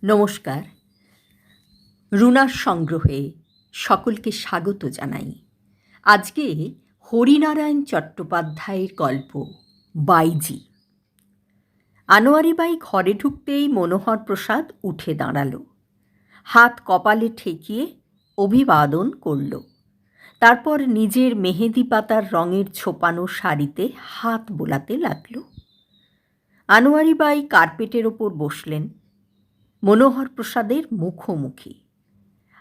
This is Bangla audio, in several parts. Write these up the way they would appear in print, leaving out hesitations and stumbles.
নমস্কার। রুনার সংগ্রহে সকলকে স্বাগত জানাই। আজকে হরিনারায়ণ চট্টোপাধ্যায়ের গল্প বাইজি। আনোয়ারি বাই ঘরে ঢুকতেই মনোহর প্রসাদ উঠে দাঁড়ালো, হাত কপালে ঠেকিয়ে অভিবাদন করল। তারপর নিজের মেহেদি পাতার রঙের ছোপানো শাড়িতে হাত বোলাতে লাগল। আনোয়ারি বাই কার্পেটের ওপর বসলেন, মনোহর প্রসাদের মুখোমুখি।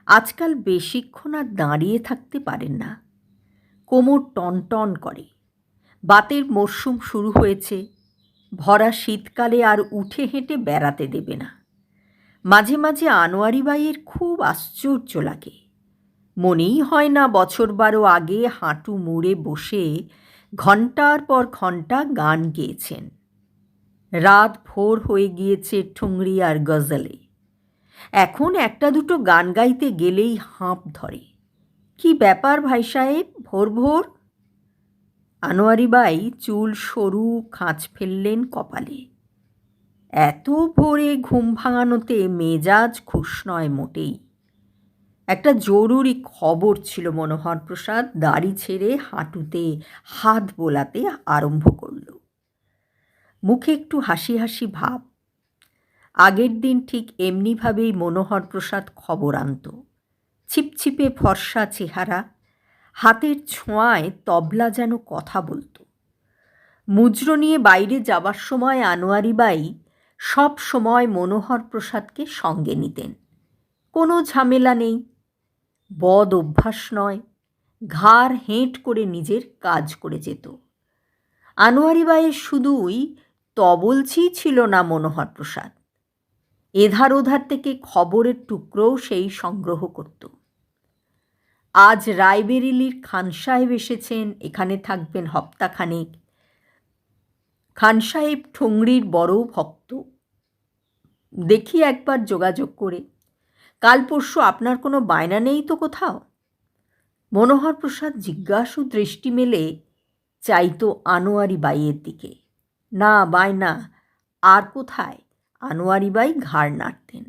আজকাল বেশিক্ষণ আর দাঁড়িয়ে থাকতে পারেন না, কোমর টনটন করে। বাতের মরশুম শুরু হয়েছে, ভরা শীতকালে আর উঠে হেঁটে বেড়াতে দেবে না। মাঝে মাঝে আনোয়ারি বাইয়ের খুব আশ্চর্য লাগে, মনেই হয় না বছর 12 আগে হাঁটু মুড়ে বসে ঘণ্টার পর ঘণ্টা গান গেয়েছেন। রাত ভোর হয়ে গিয়েছে ঠুংরি আর গজলে। এখন একটা দুটো গান গাইতে গেলেই হাঁপ ধরে। কি ব্যাপার ভাই সাহেব, ভোর ভোর? আনোয়ারি বাই চুল সরু খাঁচ ফেললেন কপালে। এত ভোরে ঘুম ভাঙানোতে মেজাজ খুশ নয় মোটেই। একটা জরুরি খবর ছিল। মনোহর প্রসাদ দাড়ি ছেড়ে হাঁটুতে হাত বোলাতে আরম্ভ করল। মুখে একটু হাসি হাসি ভাব। আগের দিন ঠিক এমনিভাবেই মনোহর প্রসাদ খবর আনত। ছিপছিপে ফর্সা চেহারা, হাতের ছোঁয়ায় তবলা যেন কথা বলত। মুজর নিয়ে বাইরে যাবার সময় আনোয়ারি বাই সব সময় মনোহর প্রসাদকে সঙ্গে নিতেন। কোনো ঝামেলা নেই, বদ অভ্যাস নয়, ঘাড় হেঁট করে নিজের কাজ করে যেত। আনোয়ারি বাইয়ের শুধুই তবলছি ছিল না মনোহর প্রসাদ, এধার ওধার থেকে খবরের টুকরোও সেই সংগ্রহ করত। আজ রায়বেরিলির খান সাহেব এসেছেন, এখানে থাকবেন হপ্তাখানেক। খান সাহেব ঠুংরির বড় ভক্ত। দেখি একবার যোগাযোগ করে। কাল পরশু আপনার কোনো বায়না নেই তো কোথাও? মনোহর প্রসাদ জিজ্ঞাসু দৃষ্টি মেলে চাইত আনোয়ারি বাইয়ের দিকে। না, বায়না আর কোথায়? আনোয়ারি বাই ঘাড় নাড়তেন।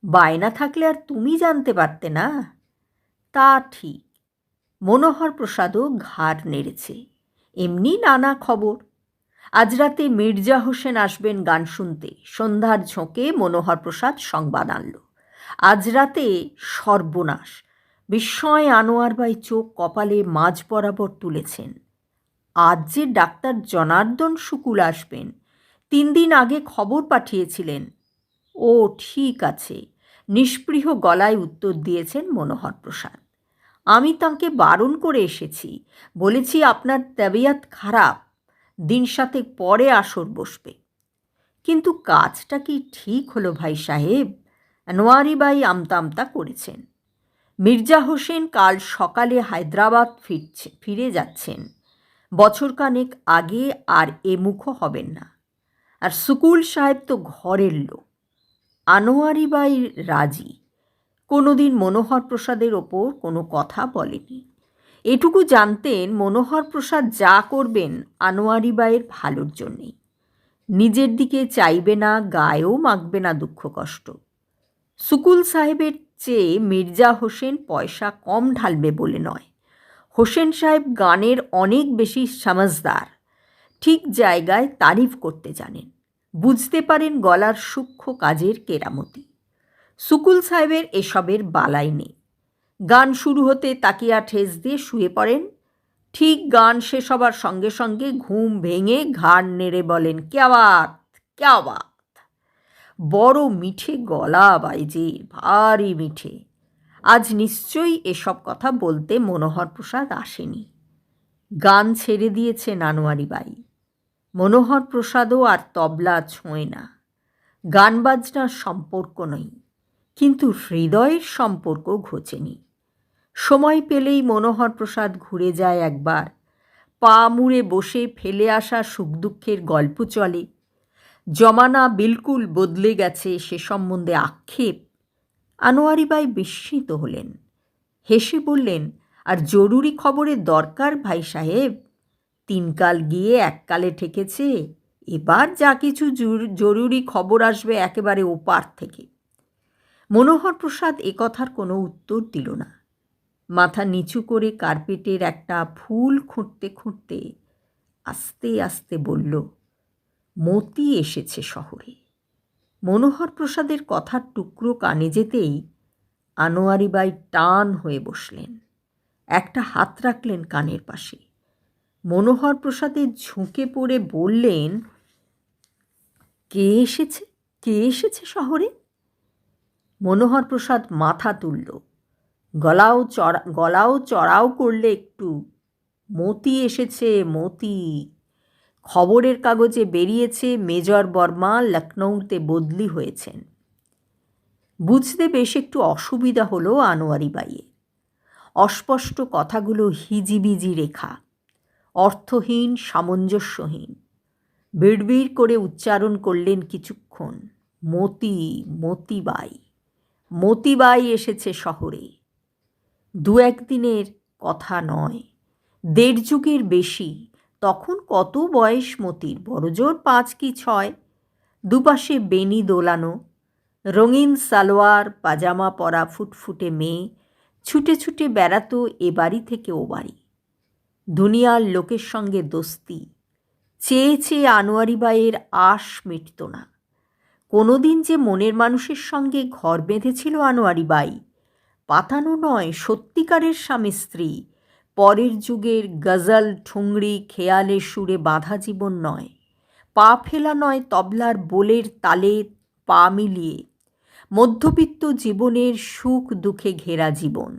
বায়না থাকলে আর তুমি জানতে পারতে না? তা ঠিক। মনোহর প্রসাদও ঘাড় নেড়েছে। এমনি নানা খবর। আজ রাতে মির্জা হোসেন আসবেন গান শুনতে। সন্ধ্যার ঝোঁকে মনোহর প্রসাদ সংবাদ আনল। আজ রাতে সর্বনাশ। বিস্ময়ে আনোয়ার বাই চোখ কপালে মাঝ বরাবর তুলেছেন। আজ যে ডাক্তার জনার্দন শুকুল আসবেন, 3 দিন আগে খবর পাঠিয়েছিলেন। ও ঠিক আছে, নিষ্পৃহ গলায় উত্তর দিয়েছেন মনোহর প্রসাদ। আমি তাঁকে বারণ করে এসেছি, বলেছি আপনার তবিয়ত খারাপ, দিন 7 পরে আসর বসবে। কিন্তু কাজটা কি ঠিক হলো ভাই সাহেব? আনোয়ারি বাই আমতা আমতা করেছেন। মির্জা হোসেন কাল সকালে হায়দ্রাবাদ ফিরে যাচ্ছেন। বছরখানেক আগে আর এ মুখো হবেন না। আর শুকুল সাহেব তো ঘরের লোক। আনোয়ারি বাই রাজি। কোনোদিন মনোহর প্রসাদের ওপর কোনো কথা বলেনি। এটুকু জানতেন, মনোহর প্রসাদ যা করবেন আনোয়ারি বাইয়ের ভালোর জন্যেই। নিজের দিকে চাইবে না, গায়েও মাখবে না দুঃখ কষ্ট। শুকুল সাহেবের চেয়ে মির্জা হোসেন পয়সা কম ঢালবে বলে নয়। হোসেন সাহেব গানের অনেক বেশি সমঝদার। ঠিক জায়গায় তারিফ করতে জানেন, বুঝতে পারেন গলার সূক্ষ্ম কাজের কেরামতি। শুকুল সাহেবের এসবের বালাই নেই। গান শুরু হতে তাকিয়া ঠেস দিয়ে শুয়ে পড়েন। ঠিক গান শেষ হবার সঙ্গে সঙ্গে ঘুম ভেঙে ঘাড় নেড়ে বলেন, ক্যা বাত, ক্যা বাত। বড় মিঠে গলা বাইজির, ভারী মিঠে। আজ নিশ্চয়ই এসব কথা বলতে মনোহর প্রসাদ আসেনি। গান ছেড়ে দিয়েছেন আনোয়ারি বাই। মনোহর প্রসাদও আর তবলা ছোঁয় না। গান বাজনার সম্পর্ক নেই, কিন্তু হৃদয়ের সম্পর্ক ঘোচেনি। সময় পেলেই মনোহর প্রসাদ ঘুরে যায় একবার। পা মুড়ে বসে ফেলে আসা সুখ দুঃখের গল্প চলে। জমানা বিলকুল বদলে গেছে সে সম্বন্ধে আক্ষেপ। আনোয়ারি বাই বিস্মিত হলেন, হেসে বললেন, আর জরুরি খবরের দরকার ভাই সাহেব? 3 কাল গিয়ে 1 কালে ঠেকেছে। এবার যা কিছু জরুরি খবর আসবে একেবারে ওপার থেকে। মনোহর প্রসাদ একথার কোনো উত্তর দিল না। মাথা নিচু করে কার্পেটের একটা ফুল খুঁটতে খুঁটতে আস্তে আস্তে বলল, মতি এসেছে শহরে। মনোহর প্রসাদের কথার টুকরো কানে যেতেই আনোয়ারি বাই টান হয়ে বসলেন, একটা হাত রাখলেন কানের পাশে। মনোহর প্রসাদের ঝুঁকে পড়ে বললেন, কে এসেছে, কে এসেছে শহরে? মনোহর প্রসাদ মাথা তুলল, গলাও চড়াও করলে একটু। মতি এসেছে, মতি। খবরের কাগজে বেরিয়েছে মেজর বর্মা লখনৌতে বদলি হয়েছেন। বুঝতে বেশ একটু অসুবিধা হলো আনোয়ারি বাইয়ের। অস্পষ্ট কথাগুলো হিজিবিজি রেখা, অর্থহীন, সামঞ্জস্যহীন। বিড়বিড় করে উচ্চারণ করলেন কিছুক্ষণ, মতি, মতিবাই, মতিবাই এসেছে শহরে। দু একদিনের কথা নয়, 1.5 যুগের বেশি। তখন কত বয়স মতির? বড়জোর 5 কি 6। দুপাশে বেনি দোলানো, রঙিন সালোয়ার পাজামা পরা ফুটফুটে মেয়ে ছুটে ছুটে বেড়াতো এ বাড়ি থেকে ও বাড়ি। দুনিয়ার লোকের সঙ্গে দোস্তি, চেয়ে চেয়ে আনোয়ারি বাইয়ের আশ মিটত না। কোনো দিন যে মনের মানুষের সঙ্গে ঘর বেঁধেছিল আনোয়ারি বাই, পাতানো নয়, সত্যিকারের স্বামী স্ত্রী। পরের যুগের গজল ঠুংরি খেয়ালের সুরে বাঁধা জীবন নয়, পা ফেলা নয়, তবলার বোলের তালে পা মিলিয়ে। মধ্যবিত্ত জীবনের সুখ দুঃখে ঘেরা জীবন,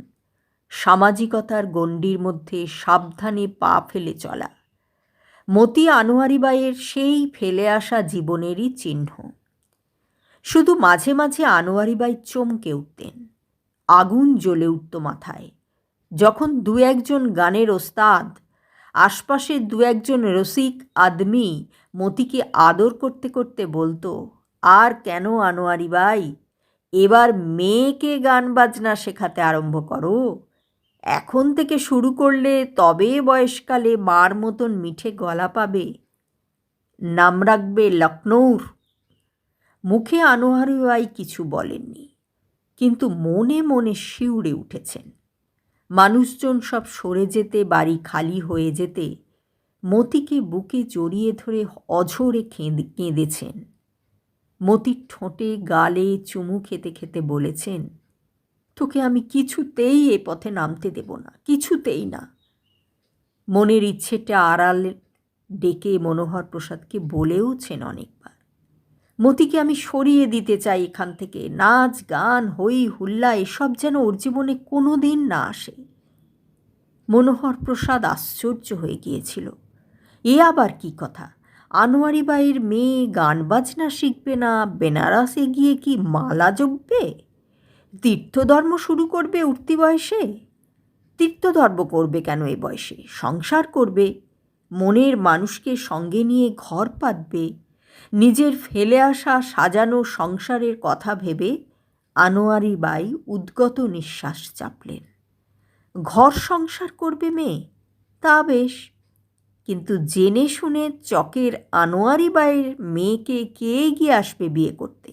সামাজিকতার গণ্ডির মধ্যে সাবধানে পা ফেলে চলা। মতি আনোয়ারি বাইয়ের সেই ফেলে আসা জীবনেরই চিহ্ন। শুধু মাঝে মাঝে আনোয়ারি বাই চমকে উঠতেন, আগুন জ্বলে উঠত মাথায়, যখন 2-1 গানের ওস্তাদ, আশপাশের 2-1 রসিক আদমি মতিকে আদর করতে করতে বলতো, আর কেন আনোয়ারি বাই, এবার মেয়েকে গান বাজনা শেখাতে আরম্ভ করো। এখন থেকে শুরু করলে তবে বয়সকালে মার মতন মিঠে গলা পাবে। নাম রাখবে লখনৌর। মুখে আনোয়ারি বাই কিছু বলেননি, কিন্তু মনে মনে শিউরে উঠেছেন। মানুষজন সব সরে যেতে, বাড়ি খালি হয়ে যেতে মতিকে বুকে জড়িয়ে ধরে অঝোরে কেঁদেছেন। মতির ঠোঁটে গালে চুমু খেতে খেতে বলেছেন, তোকে আমি কিছুতেই এ পথে নামতে দেব না, কিছুতেই না। মনের ইচ্ছেটা আড়াল ডেকে মনোহর প্রসাদকে বলেওছেন অনেকবার, মতিকে আমি সরিয়ে দিতে চাই এখান থেকে। নাচ গান হই হুল্লা এসব যেন ওর জীবনে কোনো দিন না আসে। মনোহর প্রসাদ আশ্চর্য হয়ে গিয়েছিল, এ আবার কি কথা? আনোয়ারি বাইয়ের মেয়ে গান বাজনা শিখবে না, বেনারসে গিয়ে কি মালা জপবে, তীর্থধর্ম শুরু করবে উঠতি বয়সে? তীর্থধর্ম করবে কেন এ বয়সে? সংসার করবে, মনের মানুষকে সঙ্গে নিয়ে ঘর পাতবে। নিজের ফেলে আসা সাজানো সংসারের কথা ভেবে আনোয়ারি বাই উদ্গত নিঃশ্বাস চাপলেন। ঘর সংসার করবে মেয়ে, তা বেশ, কিন্তু জেনে শুনে চকের আনোয়ারি বাইয়ের মেয়েকে কে এগিয়ে আসবে বিয়ে করতে?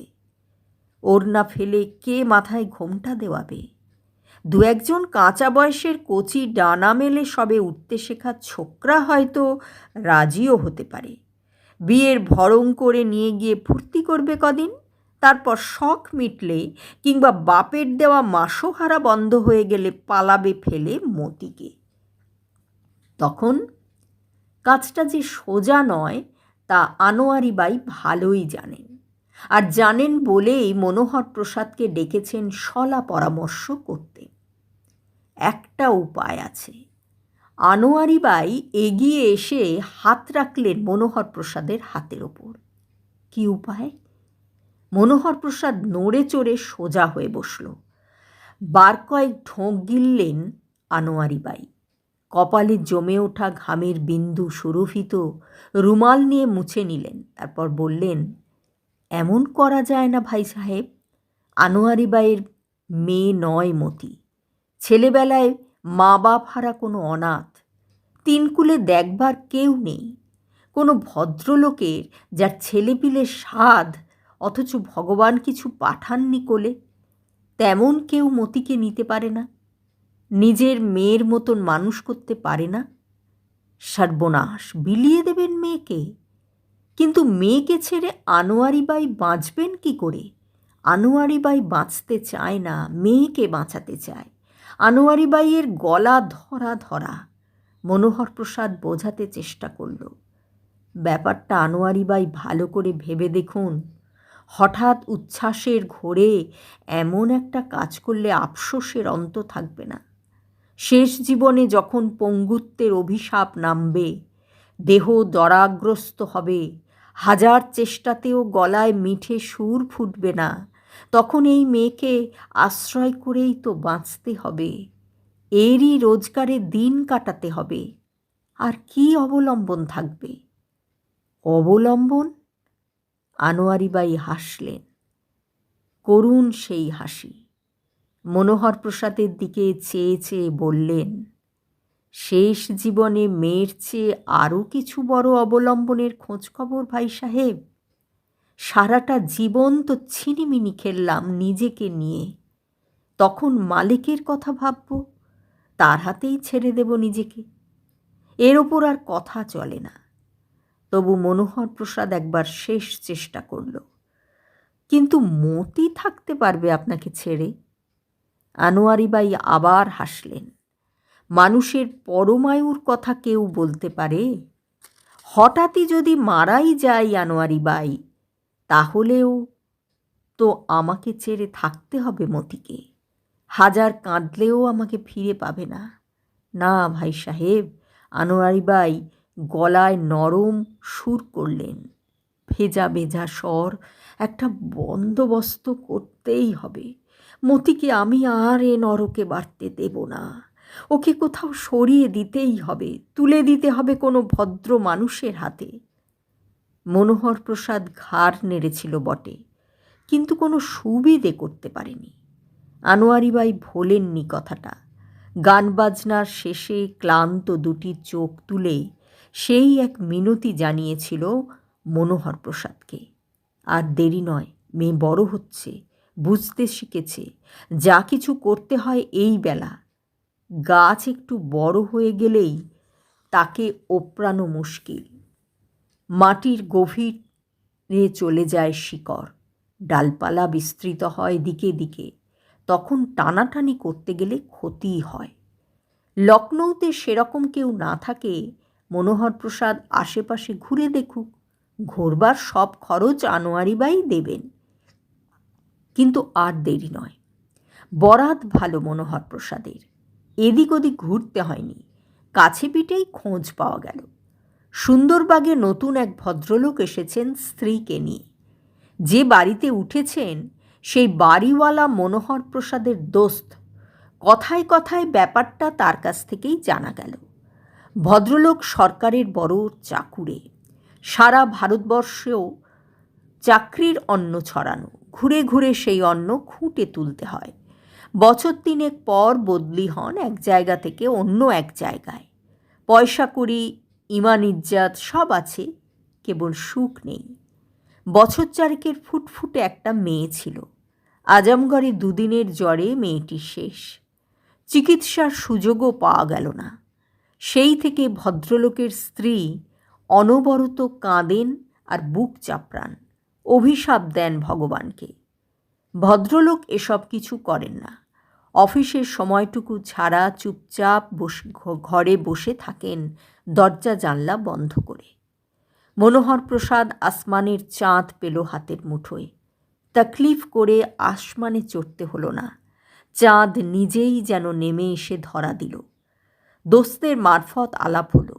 ওড়না ফেলে কে মাথায় ঘোমটা দেওয়াবে? 2-1 কাঁচা বয়সের কচি ডানা মেলে সবে উঠতে শেখা ছোকরা হয়তো রাজিও হতে পারে। বিয়ের ভরং করে নিয়ে গিয়ে ফুর্তি করবে কদিন, তারপর শখ মিটলে কিংবা বাপের দেওয়া মাসোহারা বন্ধ হয়ে গেলে পালাবে ফেলে মতিকে। তখন কাজটা যে সোজা নয় তা আনোয়ারি বাই ভালোই জানেন, আর জানেন বলেই মনোহর প্রসাদকে ডেকেছেন শলা পরামর্শ করতে। একটা উপায় আছে। আনোয়ারি বাই এগিয়ে এসে হাত রাখলেন মনোহর প্রসাদের হাতের ওপর। কি উপায়? মনোহর প্রসাদ নড়ে চড়ে সোজা হয়ে বসল। বার কয়েক ঢোক গিললেন আনোয়ারি বাই। কপালে জমে ওঠা ঘামের বিন্দু সুরভিত রুমাল নিয়ে মুছে নিলেন। তারপর বললেন, এমন করা যায় না ভাই সাহেব, আনোয়ারি বাইয়ের মেয়ে নয় মতি। ছেলেবেলায় মা বাপ হারা কোনো অনাথ, 3 কুলে দেখবার কেউ নেই, কোনো ভদ্রলোকের যার ছেলেপিলে সাধ, অথচ ভগবান কিছু পাঠাননি কোলে। তেমন কেউ মতিকে নিতে পারে না, নিজের মেয়ের মতন মানুষ করতে পারে না। সর্বনাশ, বিলিয়ে দেবেন মেয়েকে। কিন্তু মেয়েকে ছেড়ে আনোয়ারি বাই বাঁচবেন কি করে? আনোয়ারি বাই বাঁচতে চায় না, মেয়েকে বাঁচাতে চায়। আনোয়ারি বাইয়ের গলা ধরা ধরা। মনোহর প্রসাদ বোঝাতে চেষ্টা করল, ব্যাপারটা আনোয়ারি বাই ভালো করে ভেবে দেখুন। হঠাৎ উচ্ছ্বাসের ঘোরে এমন একটা কাজ করলে আফসোসের অন্ত থাকবে না। শেষ জীবনে যখন পঙ্গুত্বের অভিশাপ নামবে, দেহ দরাগ্রস্ত হবে, হাজার চেষ্টাতেও গলায় মিঠে সুর ফুটবে না, তখন এই মেয়েকে আশ্রয় করেই তো বাঁচতে হবে, এরই রোজগারে দিন কাটাতে হবে। আর কি অবলম্বন থাকবে? অবলম্বন? আনোয়ারি বাই হাসলেন, করুণ সেই হাসি। মনোহর প্রসাদের দিকে চেয়ে চেয়ে বললেন, শেষ জীবনে মেয়ের চেয়ে আরও কিছু বড় অবলম্বনের খোঁজখবর ভাই সাহেব? সারাটা জীবন তো ছিনিমিনি খেললাম নিজেকে নিয়ে, তখন মালিকের কথা ভাবব, তার হাতেই ছেড়ে দেব নিজেকে। এর ওপর আর কথা চলে না। তবু মনোহর প্রসাদ একবার শেষ চেষ্টা করল, কিন্তু মতি থাকতে পারবে আপনাকে ছেড়ে? আনোয়ারি বাই আবার হাসলেন, মানুষের পরমায়ুর কথা কেউ বলতে পারে? হঠাৎই যদি মারাই যায় আনোয়ারি বাই, তাহলেও তো আমাকে ছেড়ে থাকতে হবে মতিকে। হাজার কাঁদলেও আমাকে ফিরে পাবে না। না ভাই সাহেব, আনোয়ারি বাই গলায় নরম সুর করলেন, ভেজা ভেজা স্বর, একটা বন্দোবস্ত করতেই হবে। মতিকে আমি আর এ নরকে বাড়তে দেব না। ওকে কোথাও সরিয়ে দিতেই হবে, তুলে দিতে হবে কোনো ভদ্র মানুষের হাতে। মনোহর প্রসাদ ঘাড় নেড়েছিল বটে, কিন্তু কোনো সুবিধে করতে পারেনি। আনোয়ারি বাই ভোলেননি কথাটা। গান বাজনার শেষে ক্লান্ত দুটি চোখ তুলে সেই এক মিনতি জানিয়েছিল মনোহর প্রসাদকে, আর দেরি নয়, মেয়ে বড় হচ্ছে, বুঝতে শিখেছে, যা কিছু করতে হয় এই বেলা। গাছ একটু বড় হয়ে গেলেই তাকে ওপরানো মুশকিল। মাটির গভীরে চলে যায় শিকড়, ডালপালা বিস্তৃত হয় দিকে দিকে, তখন টানাটানি করতে গেলে ক্ষতিই হয়। লখনৌতে সেরকম কেউ না থাকে, মনোহর প্রসাদ আশেপাশে ঘুরে দেখুক, ঘোরবার সব খরচ আনোয়ারি বাই দেবেন। কিন্তু আর দেরি নয়। বরাত ভালো মনোহর প্রসাদের, এদিক ওদিক ঘুরতে হয়নি, কাছে পিঠেই খোঁজ পাওয়া গেল। সুন্দরবাগে নতুন এক ভদ্রলোক এসেছেন স্ত্রীকে নিয়ে। যে বাড়িতে উঠেছেন সেই বাড়িওয়ালা মনোহর প্রসাদের দোস্ত। কথায় কথায় ব্যাপারটা তার কাছ থেকেই জানা গেল। ভদ্রলোক সরকারের বড় চাকুরে, সারা ভারতবর্ষেও চাকরির অন্ন ছড়ানো, ঘুরে ঘুরে সেই অন্ন খুঁটে তুলতে হয়। বছর তিনেক পর বদলি হন এক জায়গা থেকে অন্য এক জায়গায়। পয়সা কড়ি, ইমান ইজ্জাত সব আছে, কেবল সুখ নেই। বছর চারেকের ফুটফুটে একটা মেয়ে ছিল। আজমগড়ে দুদিনের জ্বরে মেয়েটি শেষ। চিকিৎসার সুযোগও পাওয়া গেল না। সেই থেকে ভদ্রলোকের স্ত্রী অনবরত কাঁদেন আর বুক চাপড়ান, অভিশাপ দেন ভগবানকে। ভদ্রলোক এসব কিছু করেন না। অফিসের সময়টুকু ছাড়া চুপচাপ ঘরে বসে থাকেন, দরজা জানলা বন্ধ করে। মনোহর প্রসাদ আসমানের চাঁদ পেল হাতের মুঠোয়। তকলিফ করে আসমানে চড়তে হলো না, চাঁদ নিজেই যেন নেমে এসে ধরা দিল। দোস্তের মারফত আলাপ হলো।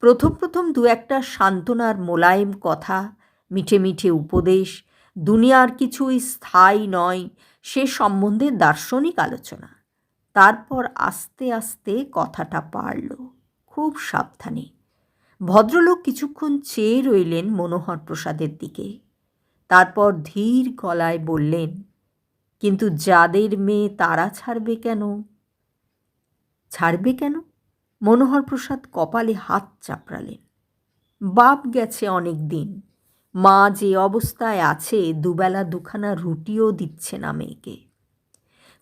প্রথম প্রথম দু একটা সান্ত্বনার মোলায়েম কথা, মিঠে মিঠে উপদেশ, দুনিয়ার কিছুই স্থায়ী নয় সে সম্বন্ধে দার্শনিক আলোচনা। তারপর আস্তে আস্তে কথাটা পারল, খুব সাবধানে। ভদ্রলোক কিছুক্ষণ চেয়ে রইলেন মনোহর প্রসাদের দিকে, তারপর ধীর গলায় বললেন, কিন্তু যাদের মেয়ে তারা ছাড়বে কেন? ছাড়বে কেন? মনোহর প্রসাদ কপালে হাত চাপড়ালেন। বাপ গেছে অনেক দিন, মা যে অবস্থায় আছে দুবেলা দুখানা রুটিও দিচ্ছে না মেয়েকে।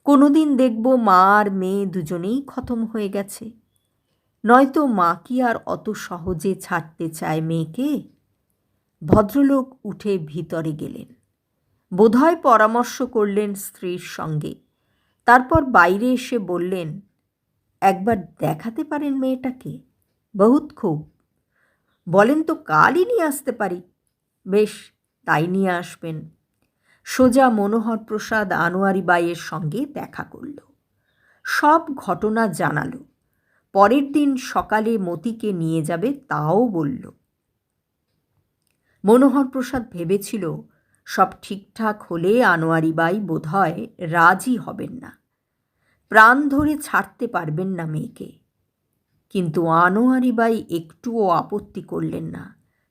কোনো দিন দেখব মা আর মেয়ে দুজনেই খতম হয়ে গেছে। নয়তো মা কি আর অত সহজে ছাড়তে চায় মেয়েকে? ভদ্রলোক উঠে ভিতরে গেলেন। বোধহয় পরামর্শ করলেন স্ত্রীর সঙ্গে। তারপর বাইরে এসে বললেন, একবার দেখাতে পারেন মেয়েটাকে? বহুত খুব। বলেন তো কালই নিয়ে আসতে পারি? বেশ, তাই নিয়ে আসবেন। সোজা মনোহর প্রসাদ আনোয়ারি বাইয়ের সঙ্গে দেখা করল। সব ঘটনা জানাল। পরের দিন সকালে মতিকে নিয়ে যাবে তাও বলল। মনোহর প্রসাদ ভেবেছিল সব ঠিকঠাক হলে আনোয়ারি বাই বোধহয় রাজি হবেন না, প্রাণ ধরে ছাড়তে পারবেন না মেয়েকে। কিন্তু আনোয়ারি বাই একটুও আপত্তি করলেন না,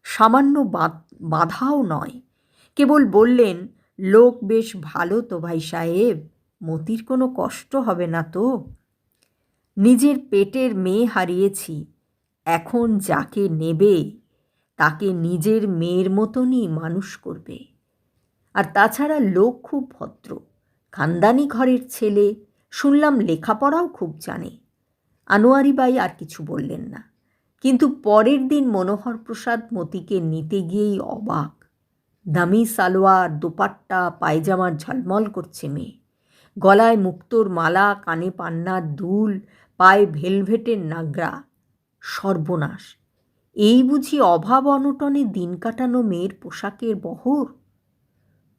সামান্য বাধাও নয়। কেবল বললেন, লোক বেশ ভালো তো ভাই সাহেব, মতির কোনো কষ্ট হবে না তো? নিজের পেটের মেয়ে হারিয়েছি, এখন যাকে নেবে তাকে নিজের মেয়ের মতনই মানুষ করবে। আর তাছাড়া লোক খুব ভদ্র, খানদানি ঘরের ছেলে, শুনলাম লেখাপড়াও খুব জানে। আনোয়ারি বাই আর কিছু বললেন না, কিন্তু পরের দিন মনোহর প্রসাদ মতিকে নিতে গিয়েই অবাক। দামি সালোয়ার, দোপাট্টা, পায়জামার ঝলমল করছে মেয়ে, গলায় মুক্তোর মালা, কানে পান্নার দুল, পায়ে ভেলভেটের নাগরা। সর্বনাশ! এই বুঝি অভাব অনটনে দিন কাটানো মেয়ের পোশাকের বহর?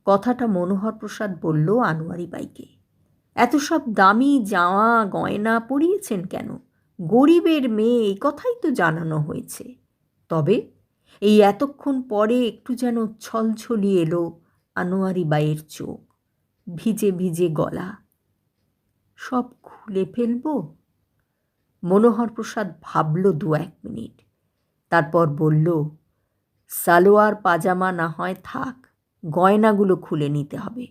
কথাটা মনোহর প্রসাদ বলল আনোয়ারি বাইকে। এত সব দামি জামা গয়না পরিয়েছেন কেন? গরিবের মেয়ে, এই কথাই তো জানানো হয়েছে। তবে এই এতক্ষণ পরে একটু যেন ছলছলিয়ে এলো আনোয়ারি বাইয়ের চোখ, ভিজে ভিজে গলা। সব খুলে ফেলব? মনোহর প্রসাদ ভাবল 2-1 মিনিট, তারপর বলল, সালোয়ার পাজামা না হয় থাক, গয়নাগুলো খুলে নিতে হবে।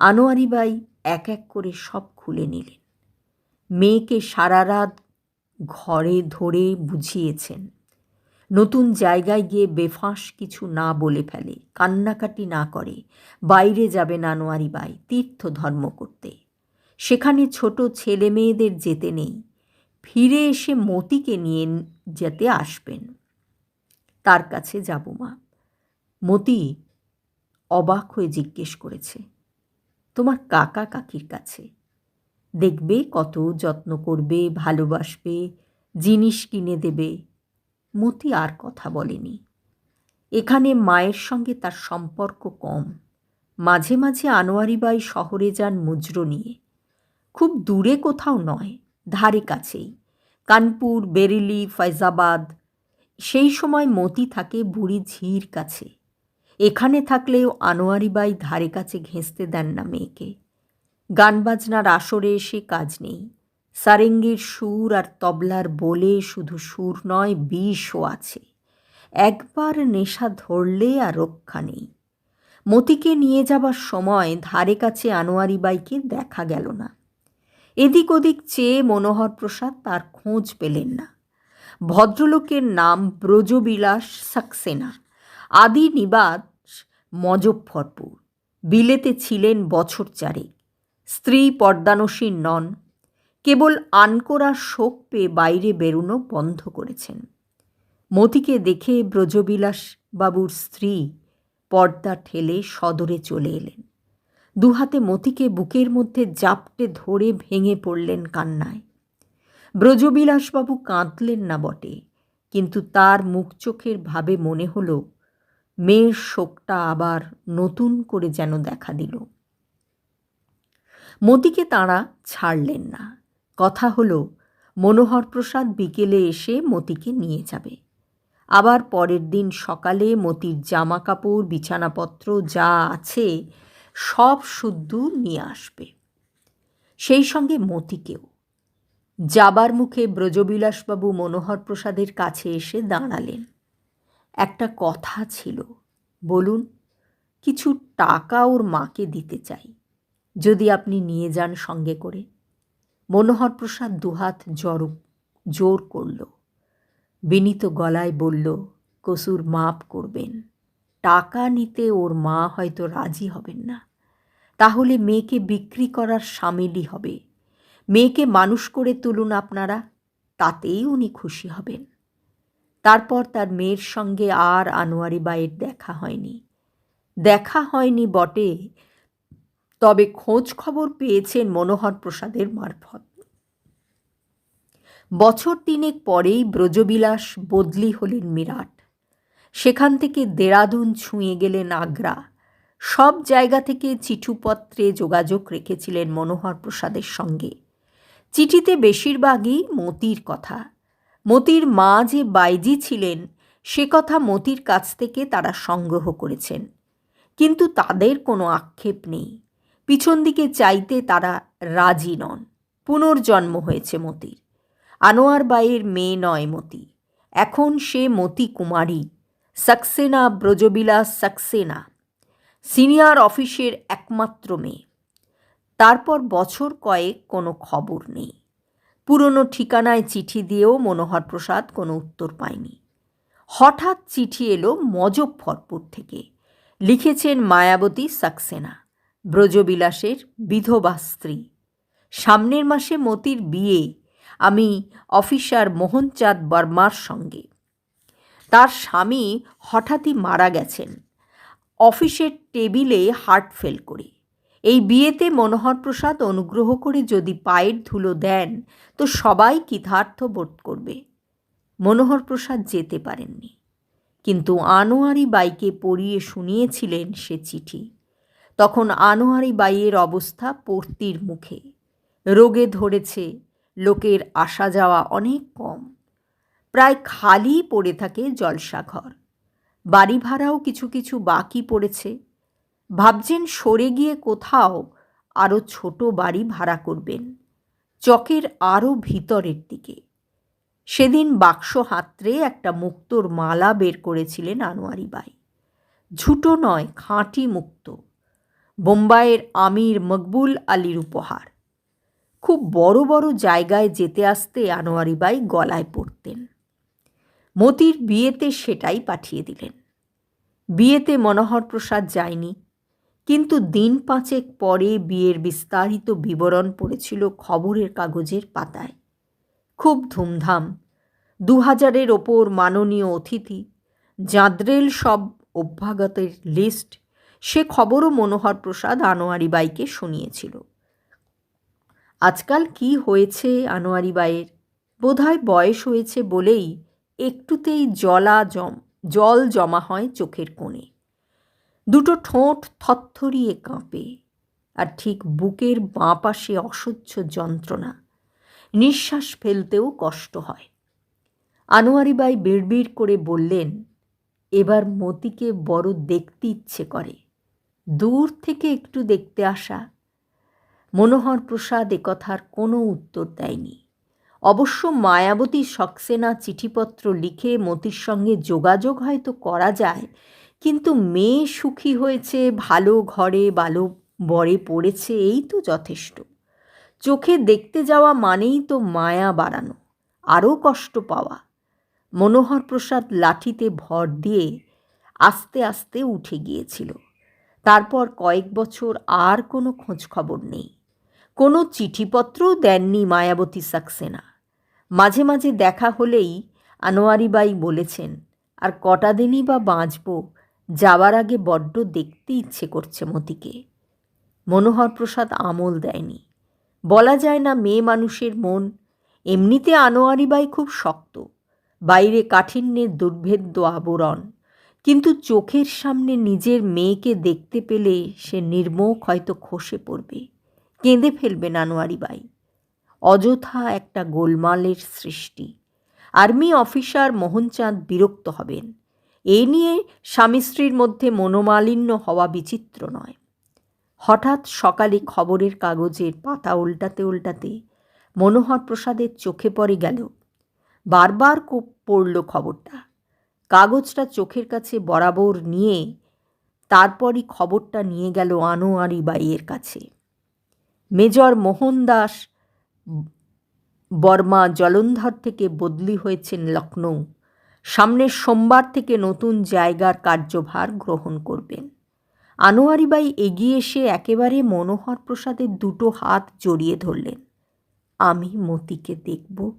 আনোয়ারি বাই এক এক করে সব খুলে নিলেন। মেয়েকে সারা রাত ঘরে ধরে বুঝিয়েছেন, নতুন জায়গায় গিয়ে বেফাঁস কিছু না বলে ফেলে, কান্নাকাটি না করে। বাইরে যাবেন আনোয়ারি বাই তীর্থ ধর্ম করতে, সেখানে ছোট ছেলে মেয়েদের যেতে নেই। ফিরে এসে মতিকে নিয়ে যেতে আসবেন। তার কাছে যাব মা। মতি অবাক হয়ে জিজ্ঞেস করেছে, তোমার কাকা কাকির কাছে? দেখবে কত যত্ন করবে, ভালোবাসবে, জিনিস কিনে দেবে। মতি আর কথা বলেনি। এখানে মায়ের সঙ্গে তার সম্পর্ক কম। মাঝে মাঝে আনোয়ারি বাই শহরে যান মুজরো নিয়ে। খুব দূরে কোথাও নয়, ধারে কাছেই, কানপুর, বেরেলি, ফৈজাবাদ। সেই সময় মতি থাকে বুড়ি ঝির কাছে। এখানে থাকলেও আনোয়ারি বাই ধারে কাছে ঘেঁষতে দেন না মেয়েকে। গান বাজনার আসরে এসে কাজ নেই। সারেঙ্গের সুর আর তবলার বলে শুধু সুর নয়, বিষও আছে। একবার নেশা ধরলে আর রক্ষা নেই। মতিকে নিয়ে যাবার সময় ধারে কাছে আনোয়ারি বাইকে দেখা গেল না। এদিক ওদিক চেয়ে মনোহর প্রসাদ তার খোঁজ পেলেন না। ভদ্রলোকের নাম ব্রজবিলাস সাক্সেনা, আদি নিবাস মজফ্ফরপুর। বিলেতে ছিলেন বছর 4। স্ত্রী পর্দানসীন নন, কেবল আনকোরা শোক পেয়ে বাইরে বেরোনো বন্ধ করেছেন। মতিকে দেখে ব্রজবিলাস বাবুর স্ত্রী পর্দা ঠেলে সদরে চলে এলেন। দুহাতে মতিকে বুকের মধ্যে জাপটে ধরে ভেঙে পড়লেন কান্নায়। ব্রজবিলাসবাবু কাঁদলেন না বটে, কিন্তু তার মুখ চোখের ভাবে মনে হলো মেয়ের শোকটা আবার নতুন করে যেন দেখা দিল। মতিকে তাঁরা ছাড়লেন না। কথা হলো মনোহর প্রসাদ বিকেলে এসে মতিকে নিয়ে যাবে। আবার পরের দিন সকালে মতির জামা কাপড়, বিছানাপত্র যা আছে সব শুদ্ধ নিয়ে আসবে, সেই সঙ্গে মতিকেও। যাবার মুখে ব্রজবিলাসবাবু মনোহর প্রসাদের কাছে এসে দাঁড়ালেন। একটা কথা ছিল, বলুন। কিছু টাকা ওর মাকে দিতে চাই, যদি আপনি নিয়ে যান সঙ্গে করে। মনোহর প্রসাদ দুহাত জোর করল, বিনীত গলায় বলল, কসুর মাপ করবেন, টাকা নিতে ওর মা হয়তো রাজি হবেন না, তাহলে মেয়েকে বিক্রি করার সামিলই হবে। মেয়েকে মানুষ করে তুলুন আপনারা, তাতেই উনি খুশি হবেন। তারপর তার মেয়ের সঙ্গে আর আনোয়ারি বাইয়ের দেখা হয়নি বটে, তবে খোঁজ খবর পেয়েছেন মনোহর প্রসাদের মারফত। বছর 3 পরেই ব্রজবিলাস বদলি হলেন মিরাট। সেখান থেকে দেরাদুন ছুঁয়ে গেলেন আগ্রা। সব জায়গা থেকে চিঠিপত্রে যোগাযোগ রেখেছিলেন মনোহর প্রসাদের সঙ্গে। চিঠিতে বেশিরভাগই মতির কথা। মতির মা যে বাইজি ছিলেন সে কথা মতির কাছ থেকে তারা সংগ্রহ করেছেন, কিন্তু তাদের কোনো আক্ষেপ নেই। পিছন দিকে চাইতে তারা রাজি নন। পুনর্জন্ম হয়েছে মতির। আনোয়ার বাইয়ের মেয়ে নয় মতি, এখন সে মতি কুমারী, সাক্সেনা ব্রজবিলাস সাক্সেনা, সিনিয়র অফিসের একমাত্র মেয়ে। তারপর বছর কয়েক কোনো খবর নেই। পুরনো ঠিকানায় চিঠি দিয়েও মনোহর প্রসাদ কোনো উত্তর পায়নি। হঠাৎ চিঠি এলো মজফ্ফরপুর থেকে। লিখেছেন মায়াবতী সাক্সেনা, ব্রজবিলাসের বিধবা স্ত্রী। সামনের মাসে মতির বিয়ে, আমি অফিসার মোহনচাঁদ বর্মার সঙ্গে। তার স্বামী হঠাৎই মারা গেছেন অফিসের টেবিলে হার্ট ফেল করে। এই বিয়েতে মনোহর প্রসাদ অনুগ্রহ করে যদি পায়ের ধুলো দেন তো সবাই কৃতার্থ বোধ করবে। মনোহর প্রসাদ যেতে পারেননি, কিন্তু আনোয়ারি বাইকে পড়িয়ে শুনিয়েছিলেন সে চিঠি। তখন আনোয়ারি বাইয়ের অবস্থা পড়তির মুখে। রোগে ধরেছে, লোকের আসা যাওয়া অনেক কম, প্রায় খালি পড়ে থাকে জলসাঘর। বাড়ি ভাড়াও কিছু কিছু বাকি পড়েছে। ভাবছেন সরে গিয়ে কোথাও আরও ছোট বাড়ি ভাড়া করবেন, চকের আরও ভিতরের দিকে। সেদিন বাক্স হাতড়ে একটা মুক্তোর মালা বের করেছিলেন আনোয়ারি বাই। ঝুটো নয়, খাঁটি মুক্ত, বোম্বাইয়ের আমির মকবুল আলীর উপহার। খুব বড় বড় জায়গায় যেতে আসতে আনোয়ারি বাই গলায় পরতেন। মতির বিয়েতে সেটাই পাঠিয়ে দিলেন। বিয়েতে মনোহর প্রসাদ যায়নি, কিন্তু দিন 5 পরে বিয়ের বিস্তারিত বিবরণ পড়েছিল খবরের কাগজের পাতায়। খুব ধুমধাম, 2000-এর ওপর মাননীয় অতিথি, জাঁদরেল সব অভ্যাগতের লিস্ট। সে খবরও মনোহর প্রসাদ আনোয়ারি বাইকে শুনিয়েছিল। আজকাল কি হয়েছে আনোয়ারি বাইয়ের, বোধহয় বয়স হয়েছে বলেই একটুতেই জল জমা হয় চোখের কোণে। দুটো ঠোঁট থরথরিয়ে কাঁপে, আর ঠিক বুকের বাঁ পাশে অসহ্য যন্ত্রণা, নিঃশ্বাস ফেলতেও কষ্ট হয়। আনোয়ারি বাই বিড়বিড় করে বললেন, এবার মতিকে বড় দেখতে ইচ্ছে করে, দূর থেকে একটু দেখতে আসা। মনোহর প্রসাদ একথার কোনো উত্তর দেয়নি। অবশ্য মায়াবতী সাক্সেনা চিঠিপত্র লিখে মতির সঙ্গে যোগাযোগ হয়তো করা যায়, কিন্তু মেয়ে সুখী হয়েছে, ভালো ঘরে ভালো বরে পড়েছে, এই তো যথেষ্ট। চোখে দেখতে যাওয়া মানেই তো মায়া বাড়ানো, আরও কষ্ট পাওয়া। মনোহর প্রসাদ লাঠিতে ভর দিয়ে আস্তে আস্তে উঠে গিয়েছিল। তারপর কয়েক বছর আর কোনো খোঁজ খবর নেই। কোনো চিঠিপত্রও দেননি মায়াবতী সাক্সেনা। মাঝে মাঝে দেখা হলেই আনোয়ারি বাই বলেছেন, আর কটা দিনই বা বাঁচব, যাবার আগে বড্ড দেখতে ইচ্ছে করছে মতিকে। মনোহর প্রসাদ আমল দেয়নি। বলা যায় না মেয়ে মানুষের মন। এমনিতে আনোয়ারি বাই খুব শক্ত, বাইরে কাঠিন্যের দুর্ভেদ্য আবরণ, কিন্তু চোখের সামনে নিজের মেয়েকে দেখতে পেলে সে নির্মোক হয়তো খসে পড়বে, কেঁদে ফেলবেন আনোয়ারি বাই। অযথা একটা গোলমালের সৃষ্টি। আর্মি অফিসার মোহনচাঁদ বিরক্ত হবেন। এ নিয়ে স্বামী স্ত্রীর মধ্যে মনোমালিন্য হওয়া বিচিত্র নয়। হঠাৎ সকালে খবরের কাগজের পাতা উল্টাতে উল্টাতে মনোহর প্রসাদের চোখে পড়ে গেল, বারবার পড়ল খবরটা। কাগজটা চোখের কাছে বরাবর নিয়ে তারপরই খবরটা নিয়ে গেল আনোয়ারি বাইয়ের কাছে। মেজর মোহনদাস বর্মা জলন্ধর থেকে বদলি হয়েছেন লখনৌ। সামনের সোমবার থেকে নতুন জায়গার কার্যভার গ্রহণ করবেন। আনোয়ারি বাই এগিয়ে এসে একেবারে মনোহর প্রসাদের দুটো হাত জড়িয়ে ধরলেন। আমি মতিকে দেখব,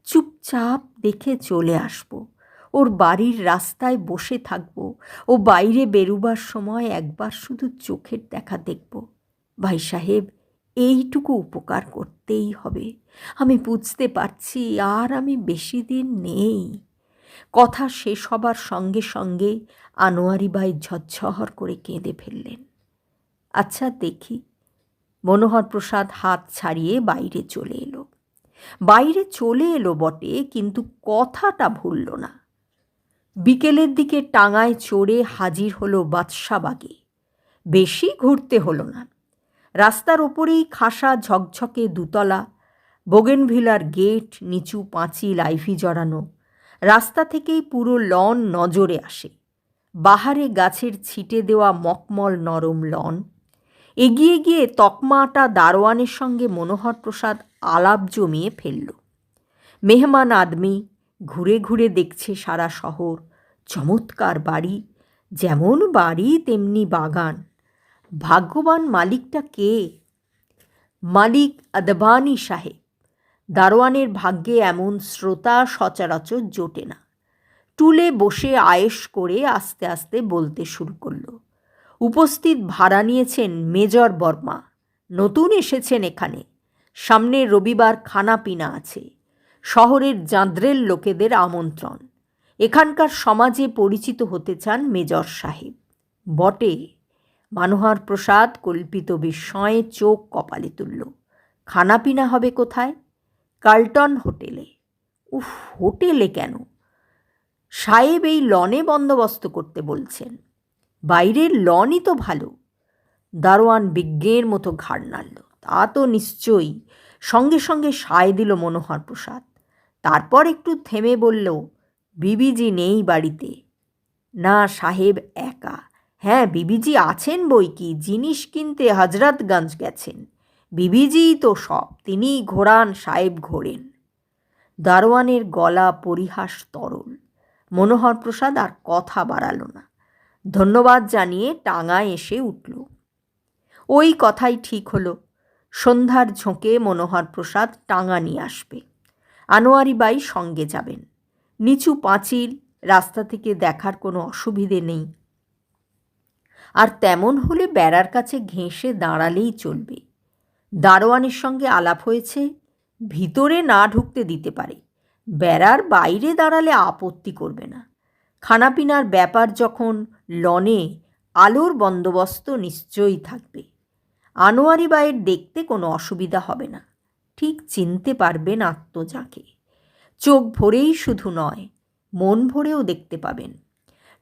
চুপচাপ দেখে চলে আসব, ওর বাড়ির রাস্তায় বসে থাকব, ও বাইরে বেরুবার সময় একবার শুধু চোখের দেখা দেখব। ভাই সাহেব, এইটুকু উপকার করতেই হবে। আমি বুঝতে পারছি আর আমি বেশি দিন নেই। কথা শেষ হবার সঙ্গে সঙ্গে আনোয়ারি বাই ঝরঝর করে কেঁদে ফেললেন। আচ্ছা দেখি। মনোহর প্রসাদ হাত ছাড়িয়ে বাইরে চলে এলো বটে, কিন্তু কথাটা ভুলল না। বিকেলের দিকে টাঙায় চড়ে হাজির হলো বাদশাবাগে। বেশি ঘুরতে হলো না। রাস্তার ওপরেই খাসা ঝকঝকে দুতলা, বোগেনভিলার গেট, নিচু পাঁচিল আইভি জড়ানো। রাস্তা থেকেই পুরো লন নজরে আসে। বাহারে গাছের ছিটে দেওয়া মকমল নরম লন। এগিয়ে গিয়ে তকমাটা দারোয়ানের সঙ্গে মনোহর প্রসাদ আলাপ জমিয়ে ফেলল। মেহমান আদমি ঘুরে ঘুরে দেখছে সারা শহর। চমৎকার বাড়ি, যেমন বাড়ি তেমনি বাগান। ভাগ্যবান মালিকটা কে? মালিক আদবানি সাহেব। দারোয়ানের ভাগ্যে এমন শ্রোতা সচরাচর জোটে না। টুলে বসে আয়েশ করে আস্তে আস্তে বলতে শুরু করল। উপস্থিত ভাড়া নিয়েছেন মেজর বর্মা। নতুন এসেছেন এখানে। সামনের রবিবার খানা পিনা আছে। শহরের জাঁদ্রেল লোকেদের আমন্ত্রণ। এখানকার সমাজে পরিচিত হতে চান মেজর সাহেব। বটে। মনোহর প্রসাদ কল্পিত বিস্ময়ে চোখ কপালে তুলল। খানাপিনা হবে কোথায়? কার্লটন হোটেলে। উফ, হোটেলে কেন? সাহেব এই লনে বন্দোবস্ত করতে বলছেন। বাইরের লনই তো ভালো। দারোয়ান বিজ্ঞের মতো ঘাড় নাড়ল। তা তো নিশ্চয়ই। সঙ্গে সঙ্গে সায় দিল মনোহর প্রসাদ। তারপর একটু থেমে বলল, বিবিজি নেই বাড়িতে। না, সাহেব একা। হ্যাঁ, বিবিজি আছেন বই কি, জিনিস কিনতে হজরতগঞ্জ গেছেন। বিবিজিই তো সব, তিনিই ঘোরান, সাহেব ঘোরেন। দারোয়ানের গলা পরিহাস তরল। মনোহর প্রসাদ আর কথা বাড়াল না। ধন্যবাদ জানিয়ে টাঙায় এসে উঠল। ওই কথাই ঠিক হলো। সন্ধ্যার ঝোঁকে মনোহর প্রসাদ টাঙা নিয়ে আসবে। আনোয়ারি বাই সঙ্গে যাবেন। নিচু পাঁচিল, রাস্তা থেকে দেখার কোনো অসুবিধে নেই। আর তেমন হলে বেড়ার কাছে ঘেঁষে দাঁড়ালেই চলবে। দারোয়ানের সঙ্গে আলাপ হয়েছে, ভিতরে না ঢুকতে দিতে পারে। বেড়ার বাইরে দাঁড়ালে আপত্তি করবে না। খানাপিনার ব্যাপার যখন, লনে আলোর বন্দোবস্ত নিশ্চয়ই থাকবে। আনোয়ারি বাইয়ের দেখতে কোনো অসুবিধা হবে না। ঠিক চিনতে পারবেন আত্মজাকে। চোখ ভরেই শুধু নয়, মন ভরেও দেখতে পাবেন।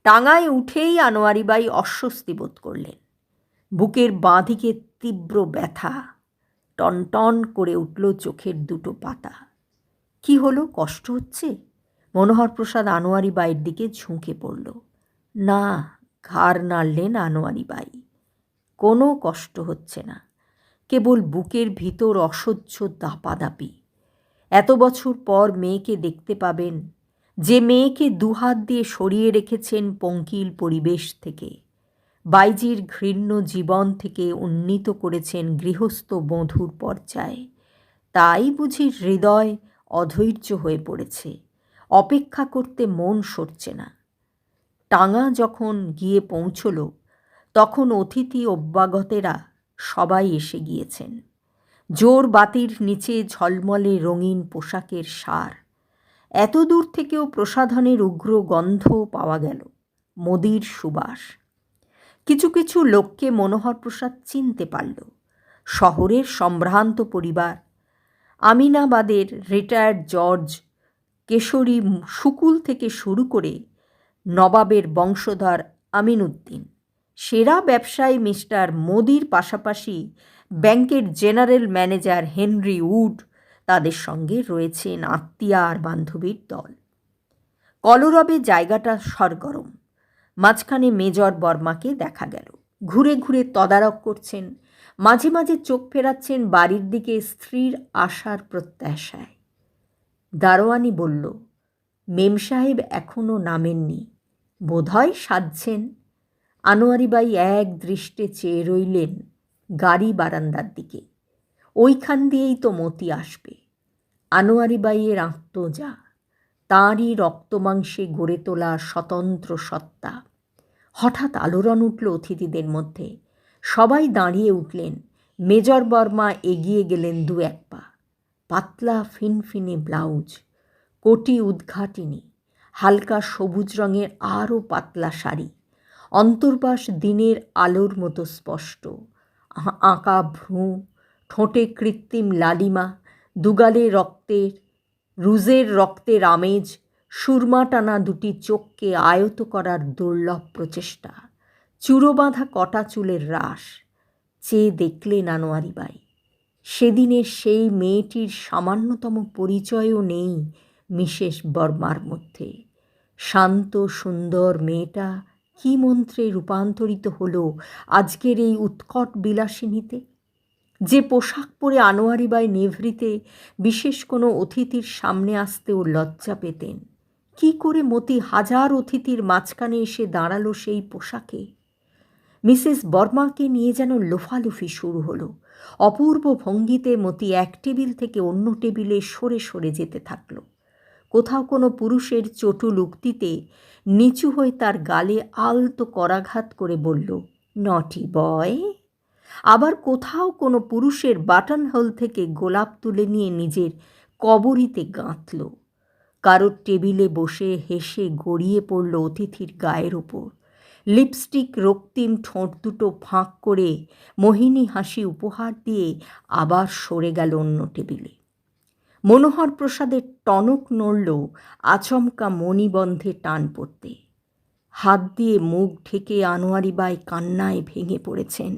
টাঙায় উঠেই আনোয়ারি বাই অস্বস্তি বোধ করলেন। বুকের বাঁ দিকে তীব্র ব্যথা। টনটন করে উঠল চোখের দুটো পাতা। কি হলো, কষ্ট হচ্ছে? মনোহর প্রসাদ আনোয়ারি বাইয়ের দিকে ঝুঁকে পড়ল। না, ঘাড় নাড়লেন আনোয়ারি বাই। কোনো কষ্ট হচ্ছে না, কেবল বুকের ভিতর অসহ্য দাপাদাপি। এত বছর পর মেয়েকে দেখতে পাবেন, যে মেয়েকে দুহাত দিয়ে সরিয়ে রেখেছেন পঙ্কিল পরিবেশ থেকে, বাইজির ঘৃণ্য জীবন থেকে উন্নীত করেছেন গৃহস্থ বধূর পর্যায়ে। তাই বুঝি হৃদয় অধৈর্য হয়ে পড়েছে, অপেক্ষা করতে মন সরছে না। টাঙা যখন গিয়ে পৌঁছল, তখন অতিথি অভ্যাগতেরা সবাই এসে গিয়েছেন। জোর বাতির নিচে ঝলমলে রঙিন পোশাকের সার। এত দূর থেকেও প্রসাধনের উগ্র গন্ধ পাওয়া গেল, মদির সুবাস। কিছু কিছু লোককে মনোহর প্রসাদ চিনতে পারল। শহরের সম্ভ্রান্ত পরিবার। আমিনাবাদের রিটায়ার্ড জর্জ, কেশরী শুকুল থেকে শুরু করে নবাবের বংশধর আমিনউদ্দিন, সেরা ব্যবসায়ী মিস্টার মোদির পাশাপাশি ব্যাংকের জেনারেল ম্যানেজার হেনরি উড, তাদের সঙ্গে রয়েছেন আত্মীয়া আর বান্ধবীর দল। কলরবে জায়গাটা সরগরম। মাঝখানে মেজর বর্মাকে দেখা গেল। ঘুরে ঘুরে তদারক করছেন, মাঝে মাঝে চোখ ফেরাচ্ছেন বাড়ির দিকে স্ত্রীর আশার প্রত্যাশায়। দারোয়ানি বলল, মেম সাহেব এখনও নামেননি, বোধহয় সাজছেন। আনোয়ারি বাই এক দৃষ্টে চেয়ে রইলেন গাড়ি বারান্দার দিকে। ওইখান দিয়েই তো মতি আসবে। আনোয়ারি বাইয়ের আত্মজা, তাঁরই রক্তমাংসে গড়ে তোলা স্বতন্ত্র সত্তা। হঠাৎ আলোড়ন উঠল অতিথিদের মধ্যে। সবাই দাঁড়িয়ে উঠলেন। মেজর বর্মা এগিয়ে গেলেন দু এক পা। পাতলা ফিনফিনে ব্লাউজ, কোটি উদ্ঘাটিনী, হালকা সবুজ রঙের আরও পাতলা শাড়ি, অন্তর্বাস দিনের আলোর মতো স্পষ্ট। আঁকা ভ্রু, ঠোঁটে কৃত্রিম লালিমা, দুগালে রুজের রক্তের আমেজ, সুরমা টানা দুটি চোখকে আয়ত করার দুর্লভ প্রচেষ্টা, চূড়ো বাঁধা কটা চুলের রাশ। চেয়ে দেখলেন আনোয়ারি বাই। সেদিনের সেই মেয়েটির সামান্যতম পরিচয়ও নেই মিসেস বর্মার মধ্যে। শান্ত সুন্দর মেয়েটা কী মন্ত্রে রূপান্তরিত হলো আজকের এই উৎকট বিলাসিনীতে। যে পোশাক পরে আনোয়ারি বাই নেভৃতে বিশেষ কোনো অতিথির সামনে আসতেও লজ্জা পেতেন, কি করে মতি হাজার অতিথির মাঝখানে এসে দাঁড়ালো সেই পোশাকে। মিসেস বর্মাকে নিয়ে যেন লোফালুফি শুরু হলো। অপূর্ব ভঙ্গিতে মতি এক টেবিল থেকে অন্য টেবিলে সরে সরে যেতে থাকলো। কোথাও কোনো পুরুষের চটুল উক্তিতে নিচু হয়ে তার গালে আলতো করাঘাত করে বলল, নটি বয়। আবার কোথাও কোনো পুরুষের বাটন হোল থেকে গোলাপ তুলে নিয়ে নিজের কবরিতে গাঁথল। কারোর টেবিলে বসে হেসে গড়িয়ে পড়ল অতিথির গায়ের ওপর। লিপস্টিক রক্তিম ঠোঁট দুটো ফাঁক করে মোহিনী হাসি উপহার দিয়ে আবার সরে গেল অন্য টেবিলে। মনোহর প্রসাদের টনক নড়ল আচমকা মণিবন্ধে টান পড়তে। হাত দিয়ে মুখ ঢেকে আনোয়ারি বাই কান্নায় ভেঙে পড়েছেন।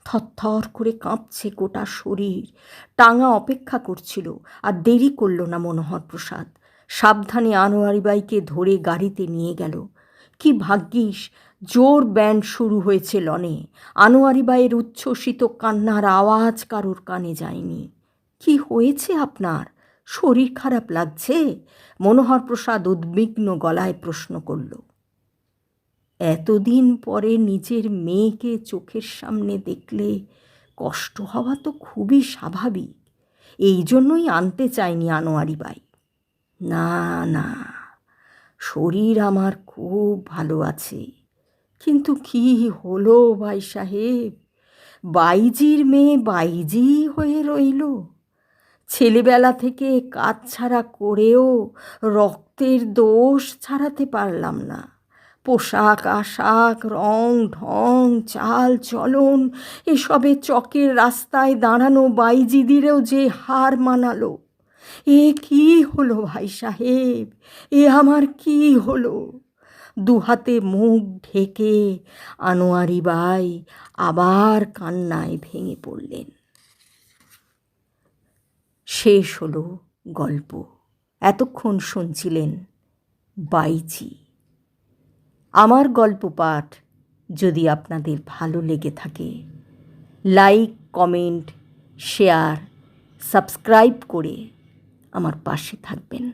থরথর করে কাঁপছে গোটা শরীর। টাঙা অপেক্ষা করছিল, আর দেরি করল না মনোহর প্রসাদ। সাবধানে আনোয়ারি বাইকে ধরে গাড়িতে নিয়ে গেল। কি ভাগ্যিস জোর ব্যান্ড শুরু হয়েছে লনে। আনোয়ারি বাইয়ের উচ্ছ্বসিত কান্নার আওয়াজ কারোর কানে যায়নি। কি হয়েছে আপনার? শরীর খারাপ লাগছে? মনোহর প্রসাদ উদ্বিগ্ন গলায় প্রশ্ন করল। এতদিন পরে নিজের মেয়েকে চোখের সামনে দেখলে কষ্ট হওয়া তো খুবই স্বাভাবিক। এই জন্যই আনতে চাইনি আনোয়ারি বাই। না না, শরীর আমার খুব ভালো আছে। কিন্তু কি হলো ভাই সাহেব? বাইজির মেয়ে বাইজি হয়ে রইল। ছেলেবেলা থেকে কাজ ছাড়া করেও রক্তের দোষ ছাড়াতে পারলাম না। পোশাক আশাক, রং ঢং, চাল চলন, এসবে চকের রাস্তায় দাঁড়ানো বাইজিদিরেও যে হার মানালো। এ কি হলো ভাই সাহেব? এ আমার কি হলো? দুহাতে মুখ ঢেকে আনোয়ারি বাই আবার কান্নায় ভেঙে পড়লেন। শেষ হলো গল্প। এতক্ষণ শুনছিলেন বাইজি। আমার গল্প পাঠ যদি আপনাদের ভালো লেগে থাকে, লাইক, কমেন্ট, শেয়ার, সাবস্ক্রাইব করে আমার পাশে থাকবেন।